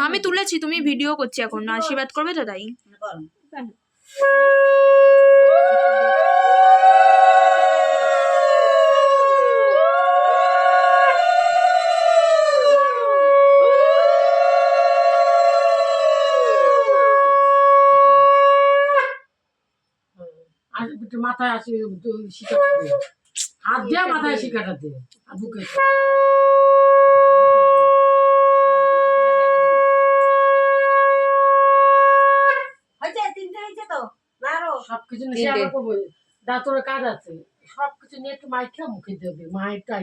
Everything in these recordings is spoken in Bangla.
আমি তুলেছি, তুমি ভিডিও করছি এখন, আশীর্বাদ করবে তো তাই। মাথায় আসি হাত দিয়ে মাথায় শিকাটা দিয়ে বুকে সবকিছু নিয়ে দাঁতরে কাজ আছে, সবকিছু নিয়ে একটু মাইখা মুখে দেবে। মায়ের টাই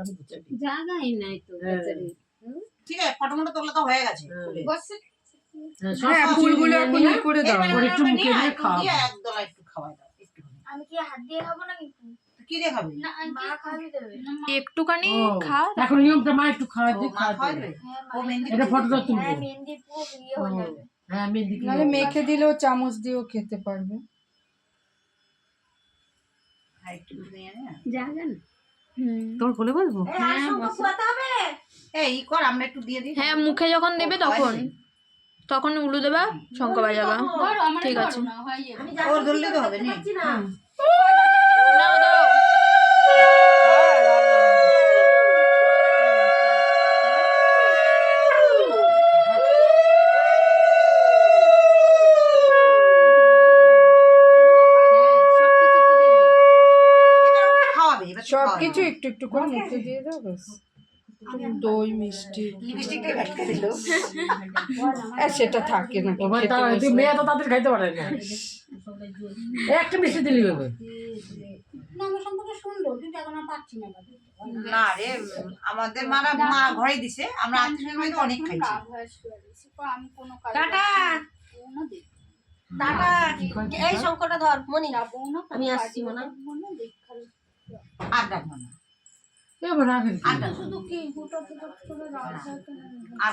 আমি বুঝাবি জায়গাই নাই তো। ঠিক আছে, ফটোমটো তোলা তো হয়ে গেছে। হ্যাঁ, ফুলগুলো এখন ই করে দাও, একটু মুখে দিয়ে খাও। একদম একটু খাওয়াই দাও। আমি কি হাত দিয়ে খাবো না? কিন্তু কি দিয়ে খাবি? না মা খাওয়াই দেবে। একটুখানি খা। এখন নিয়মটা মা একটু খাওয়া দিয়ে খাওয়াই দেবে। ও মেহেন্দি এটা ফটোটা তুলবে। হ্যাঁ মেহেন্দি পুরো ইয়ে হয়ে যাবে। হ্যাঁ মেহেন্দি নাহলে মেখে দিলেও চামচ দিয়েও খেতে পারবে। হ্যাঁ একটু নিয়ে নে। জায়গা না। তোর বলে বলবো? হ্যাঁ বসাতে হবে। এই কর, আমরা একটু দিয়ে দিই। হ্যাঁ, মুখে যখন দেবে তখন উলু দেবা, শঙ্খ বাজাবা। ঠিক আছে, ওর ধরলে তো হবে না। নাও দাও। খাওয়াবে এবার সবকিছু একটু একটু করে মুখে দিয়ে দাও ব্যাস। দই মিষ্টি লিপস্টিক দিয়ে ভেটকে দিল। সেটা থাকে না। মেয়ে তো তাদের খাইতে পারে না, একটা মিষ্টি দিলি হবে। না রে, আমাদের মা ঘরে দিছে, আমরা আত্মীয় বাড়িতে অনেক খাইছি। Tata tata. এই শঙ্করটা ধর মনি, আমি আসছি মনে। আর ডাকবো না। এবার আগে আর ডাকবো না। শুধু কি গোটা গোটা করে রাখা।